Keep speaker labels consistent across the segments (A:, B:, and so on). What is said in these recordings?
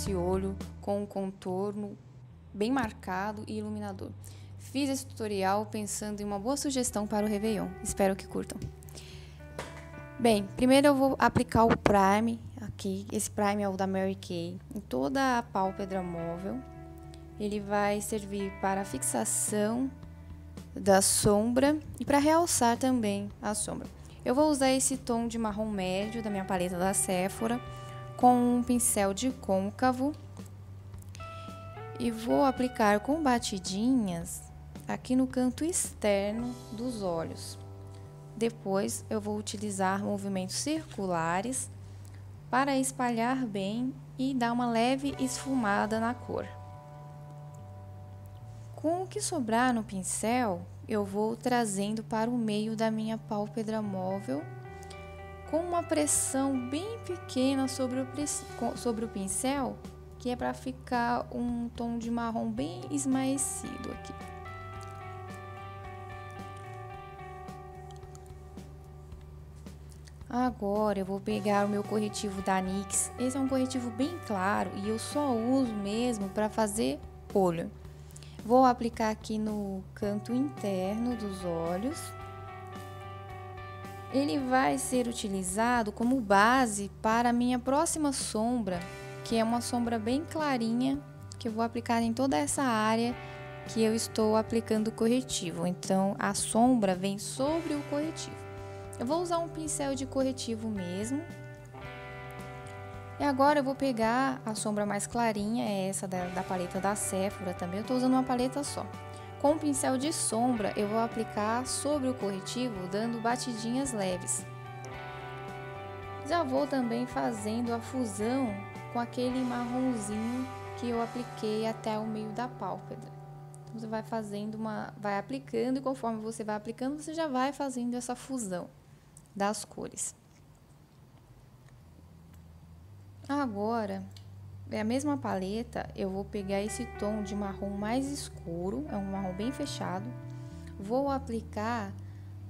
A: esse olho com um contorno bem marcado e iluminador. Fiz esse tutorial pensando em uma boa sugestão para o Réveillon. Espero que curtam. Bem, primeiro eu vou aplicar o Prime aqui. Esse Prime é o da Mary Kay, em toda a pálpebra móvel. Ele vai servir para fixação da sombra e para realçar também a sombra. Eu vou usar esse tom de marrom médio da minha paleta da Sephora com um pincel de côncavo e vou aplicar com batidinhas aqui no canto externo dos olhos. Depois eu vou utilizar movimentos circulares para espalhar bem e dar uma leve esfumada na cor. Com o que sobrar no pincel, eu vou trazendo para o meio da minha pálpebra móvel com uma pressão bem pequena sobre o pincel, que é para ficar um tom de marrom bem esmaecido aqui. Agora eu vou pegar o meu corretivo da NYX. Esse é um corretivo bem claro e eu só uso mesmo para fazer olho. Vou aplicar aqui no canto interno dos olhos. Ele vai ser utilizado como base para a minha próxima sombra, que é uma sombra bem clarinha, que eu vou aplicar em toda essa área que eu estou aplicando o corretivo. Então, a sombra vem sobre o corretivo. Eu vou usar um pincel de corretivo mesmo. E agora eu vou pegar a sombra mais clarinha, é essa da paleta da Sephora também. Eu estou usando uma paleta só. Com o pincel de sombra, eu vou aplicar sobre o corretivo, dando batidinhas leves. Já vou também fazendo a fusão com aquele marronzinho que eu apliquei até o meio da pálpebra. Então, você vai fazendo vai aplicando e conforme você vai aplicando, você já vai fazendo essa fusão das cores. Agora, é a mesma paleta, eu vou pegar esse tom de marrom mais escuro, é um marrom bem fechado, vou aplicar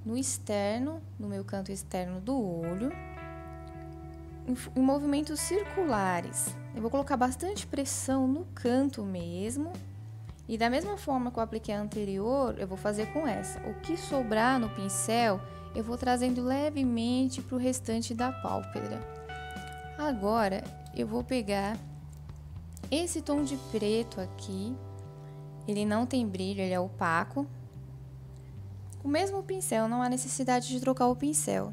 A: no externo, no meu canto externo do olho, em movimentos circulares. Eu vou colocar bastante pressão no canto mesmo, e da mesma forma que eu apliquei a anterior, eu vou fazer com essa. O que sobrar no pincel, eu vou trazendo levemente para o restante da pálpebra. Agora, eu vou pegar esse tom de preto aqui, ele não tem brilho, ele é opaco. O mesmo pincel, não há necessidade de trocar o pincel.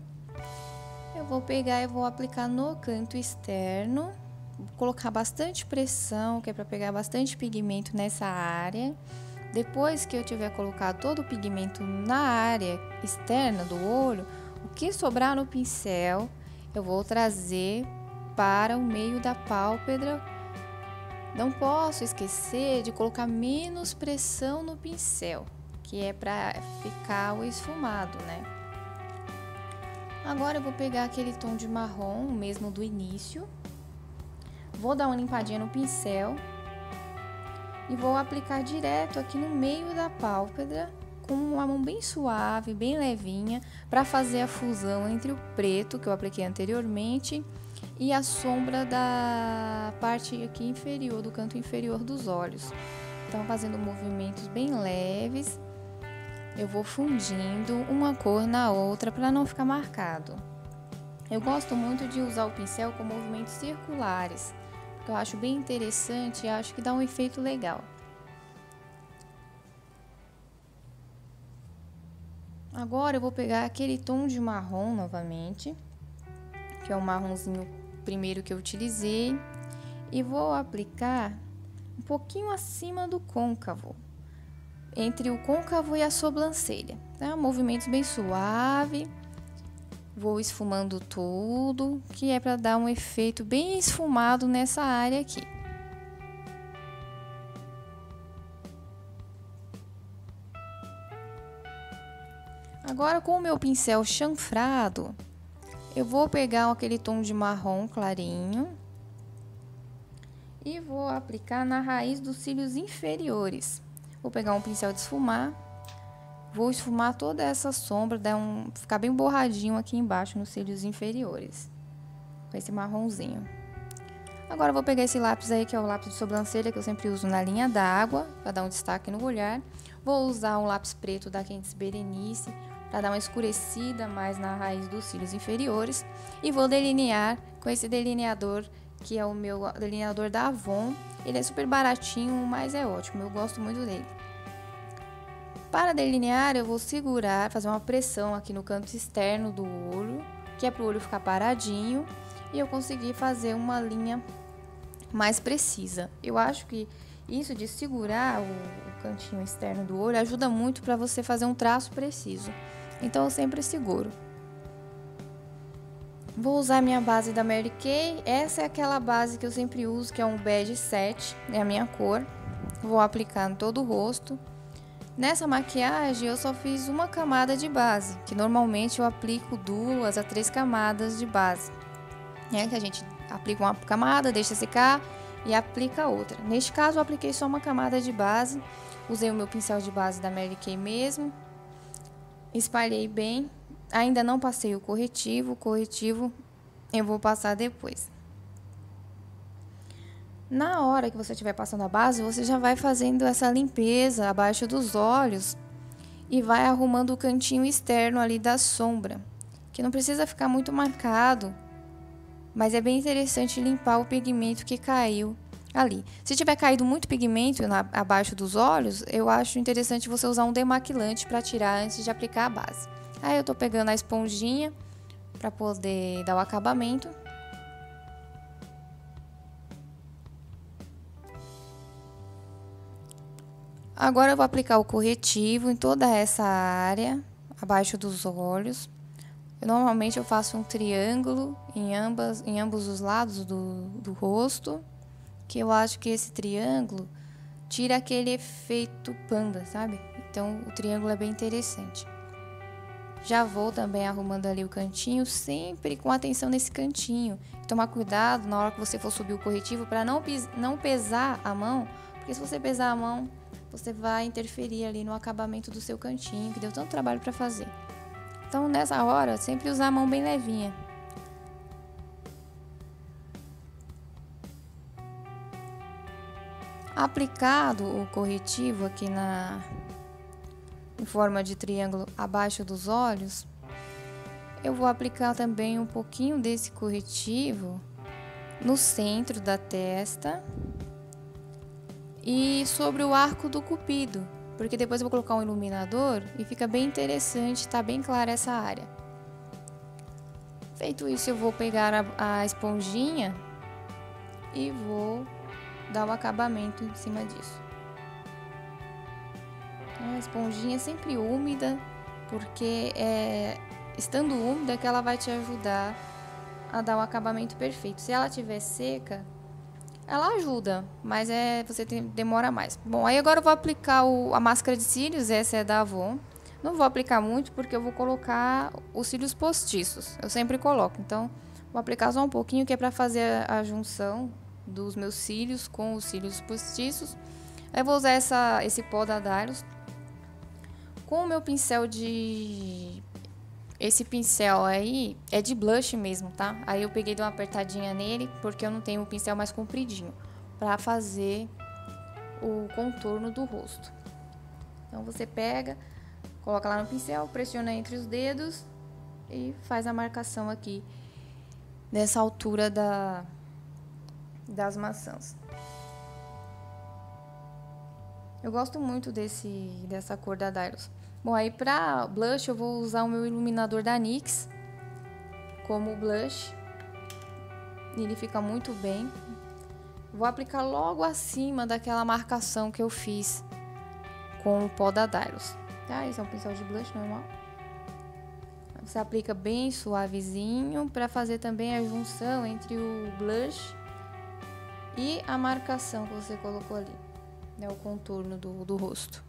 A: Eu vou pegar e vou aplicar no canto externo, vou colocar bastante pressão, que é para pegar bastante pigmento nessa área. Depois que eu tiver colocado todo o pigmento na área externa do olho, o que sobrar no pincel, eu vou trazer para o meio da pálpebra. Não posso esquecer de colocar menos pressão no pincel, que é para ficar o esfumado, né? Agora eu vou pegar aquele tom de marrom, mesmo do início, vou dar uma limpadinha no pincel e vou aplicar direto aqui no meio da pálpebra, com uma mão bem suave, bem levinha, para fazer a fusão entre o preto que eu apliquei anteriormente e a sombra da parte aqui inferior, do canto inferior dos olhos. Então, fazendo movimentos bem leves, eu vou fundindo uma cor na outra para não ficar marcado. Eu gosto muito de usar o pincel com movimentos circulares, porque eu acho bem interessante e acho que dá um efeito legal. Agora eu vou pegar aquele tom de marrom novamente, que é o marronzinho primeiro que eu utilizei, e vou aplicar um pouquinho acima do côncavo, entre o côncavo e a sobrancelha, tá? Movimentos bem suave, vou esfumando tudo, que é para dar um efeito bem esfumado nessa área aqui. Agora, com o meu pincel chanfrado, eu vou pegar aquele tom de marrom clarinho e vou aplicar na raiz dos cílios inferiores. Vou pegar um pincel de esfumar, vou esfumar toda essa sombra, ficar bem borradinho aqui embaixo nos cílios inferiores, com esse marronzinho. Agora eu vou pegar esse lápis aí, que é o lápis de sobrancelha, que eu sempre uso na linha d'água, para dar um destaque no olhar. Vou usar um lápis preto da Quentes Berenice, para dar uma escurecida mais na raiz dos cílios inferiores. E vou delinear com esse delineador, que é o meu delineador da Avon. Ele é super baratinho, mas é ótimo, eu gosto muito dele. Para delinear, eu vou segurar, fazer uma pressão aqui no canto externo do olho, que é para o olho ficar paradinho, e eu conseguir fazer uma linha mais precisa. Eu acho que isso de segurar o cantinho externo do olho ajuda muito para você fazer um traço preciso. Então eu sempre seguro. Vou usar minha base da Mary Kay. Essa é aquela base que eu sempre uso, que é um bege 7, é a minha cor. Vou aplicar em todo o rosto. Nessa maquiagem eu só fiz uma camada de base, que normalmente eu aplico 2 a 3 camadas de base. Que a gente aplica uma camada, deixa secar e aplica outra. Neste caso eu apliquei só uma camada de base, usei o meu pincel de base da Mary Kay mesmo, espalhei bem, ainda não passei o corretivo eu vou passar depois. Na hora que você estiver passando a base, você já vai fazendo essa limpeza abaixo dos olhos e vai arrumando o cantinho externo ali da sombra, que não precisa ficar muito marcado, mas é bem interessante limpar o pigmento que caiu ali. Se tiver caído muito pigmento abaixo dos olhos, eu acho interessante você usar um demaquilante para tirar antes de aplicar a base. Aí eu tô pegando a esponjinha para poder dar o acabamento. Agora eu vou aplicar o corretivo em toda essa área, abaixo dos olhos. Normalmente eu faço um triângulo em ambos os lados do rosto, que eu acho que esse triângulo tira aquele efeito panda, sabe? Então o triângulo é bem interessante. Já vou também arrumando ali o cantinho, sempre com atenção nesse cantinho. Tomar cuidado na hora que você for subir o corretivo para não pesar a mão, porque se você pesar a mão, você vai interferir ali no acabamento do seu cantinho, que deu tanto trabalho para fazer. Então, nessa hora, sempre usar a mão bem levinha. Aplicado o corretivo aqui em forma de triângulo abaixo dos olhos, eu vou aplicar também um pouquinho desse corretivo no centro da testa e sobre o arco do cupido, porque depois eu vou colocar um iluminador e fica bem interessante, tá bem clara essa área. Feito isso, eu vou pegar a esponjinha e vou dar o acabamento em cima disso. A esponjinha é sempre úmida, porque estando úmida que ela vai te ajudar a dar o acabamento perfeito. Se ela estiver seca, ela ajuda, mas demora mais. Bom, aí agora eu vou aplicar a máscara de cílios, essa é da Avon. Não vou aplicar muito porque eu vou colocar os cílios postiços. Eu sempre coloco, então vou aplicar só um pouquinho, que é para fazer a junção dos meus cílios com os cílios postiços. Aí eu vou usar esse pó da Dylos com o meu pincel Esse pincel aí é de blush mesmo, tá? Aí eu peguei de uma apertadinha nele, porque eu não tenho um pincel mais compridinho, pra fazer o contorno do rosto. Então você pega, coloca lá no pincel, pressiona entre os dedos e faz a marcação aqui, nessa altura das maçãs. Eu gosto muito dessa cor da Dylos. Bom, aí pra blush eu vou usar o meu iluminador da NYX como blush. Ele fica muito bem. Vou aplicar logo acima daquela marcação que eu fiz com o pó da Dylos. Tá? Esse é um pincel de blush normal. Você aplica bem suavezinho para fazer também a junção entre o blush e a marcação que você colocou ali, né? O contorno do rosto.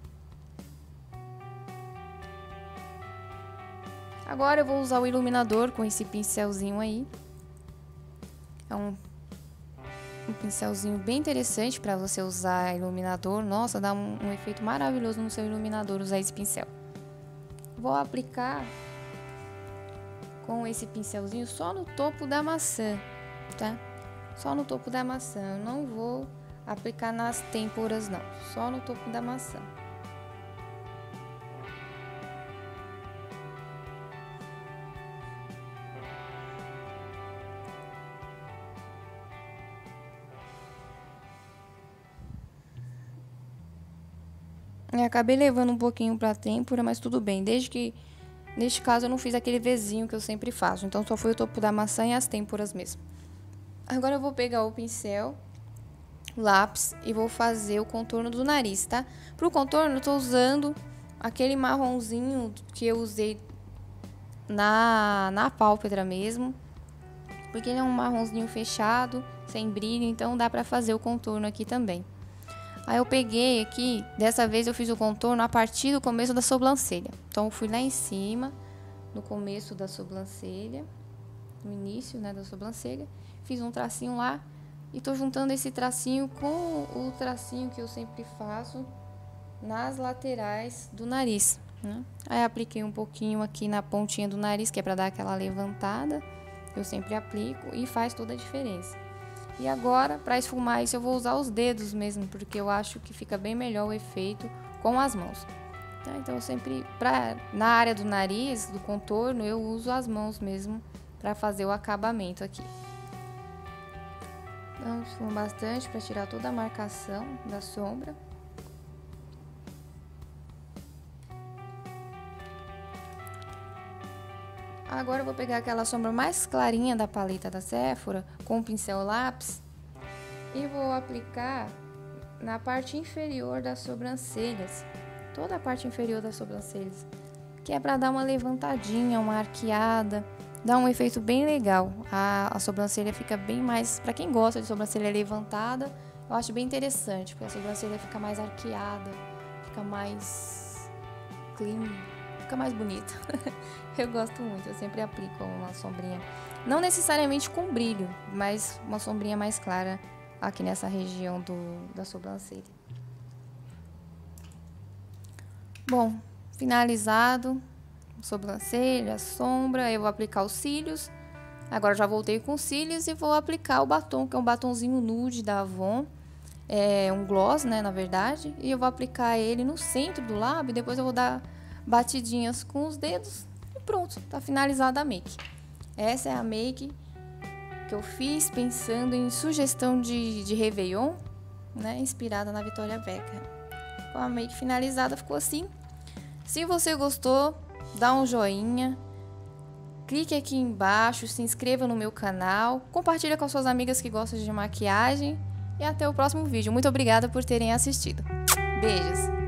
A: Agora eu vou usar o iluminador com esse pincelzinho aí. É um pincelzinho bem interessante para você usar iluminador. Nossa, dá um efeito maravilhoso no seu iluminador usar esse pincel. Vou aplicar com esse pincelzinho só no topo da maçã, tá? só no topo da maçã. Eu não vou aplicar nas têmporas não, só no topo da maçã. Eu acabei levando um pouquinho pra têmpora, mas tudo bem, desde que neste caso eu não fiz aquele Vzinho que eu sempre faço, então só foi o topo da maçã e as têmporas mesmo. Agora eu vou pegar o pincel, o lápis e vou fazer o contorno do nariz, tá? Pro contorno eu tô usando aquele marronzinho que eu usei na pálpebra mesmo, porque ele é um marronzinho fechado, sem brilho, então dá pra fazer o contorno aqui também. Aí eu peguei aqui, dessa vez eu fiz o contorno a partir do começo da sobrancelha. Então eu fui lá em cima, no começo da sobrancelha, no início, né, da sobrancelha, fiz um tracinho lá e tô juntando esse tracinho com o tracinho que eu sempre faço nas laterais do nariz, né? Aí apliquei um pouquinho aqui na pontinha do nariz, que é para dar aquela levantada, eu sempre aplico e faz toda a diferença. E agora, para esfumar isso, eu vou usar os dedos mesmo, porque eu acho que fica bem melhor o efeito com as mãos. Tá? Então, eu sempre, na área do nariz, do contorno, eu uso as mãos mesmo para fazer o acabamento aqui. Então, esfumo bastante para tirar toda a marcação da sombra. Agora eu vou pegar aquela sombra mais clarinha da paleta da Sephora com o pincel lápis e vou aplicar na parte inferior das sobrancelhas, toda a parte inferior das sobrancelhas, que é para dar uma levantadinha, uma arqueada, dá um efeito bem legal. A sobrancelha fica bem mais, para quem gosta de sobrancelha levantada, eu acho bem interessante, porque a sobrancelha fica mais arqueada, fica mais clean, fica mais bonita. Eu gosto muito, eu sempre aplico uma sombrinha, não necessariamente com brilho, mas uma sombrinha mais clara aqui nessa região da sobrancelha. Bom, finalizado, sobrancelha, sombra, eu vou aplicar os cílios. Agora já voltei com os cílios e vou aplicar o batom, que é um batonzinho nude da Avon. É um gloss, né, na verdade, e eu vou aplicar ele no centro do lábio e depois eu vou dar batidinhas com os dedos e pronto, tá finalizada a make. Essa é a make que eu fiz pensando em sugestão de Réveillon, né, inspirada na Victoria Beckham. Com a make finalizada ficou assim. Se você gostou, dá um joinha, clique aqui embaixo, se inscreva no meu canal, compartilha com as suas amigas que gostam de maquiagem e até o próximo vídeo. Muito obrigada por terem assistido. Beijos!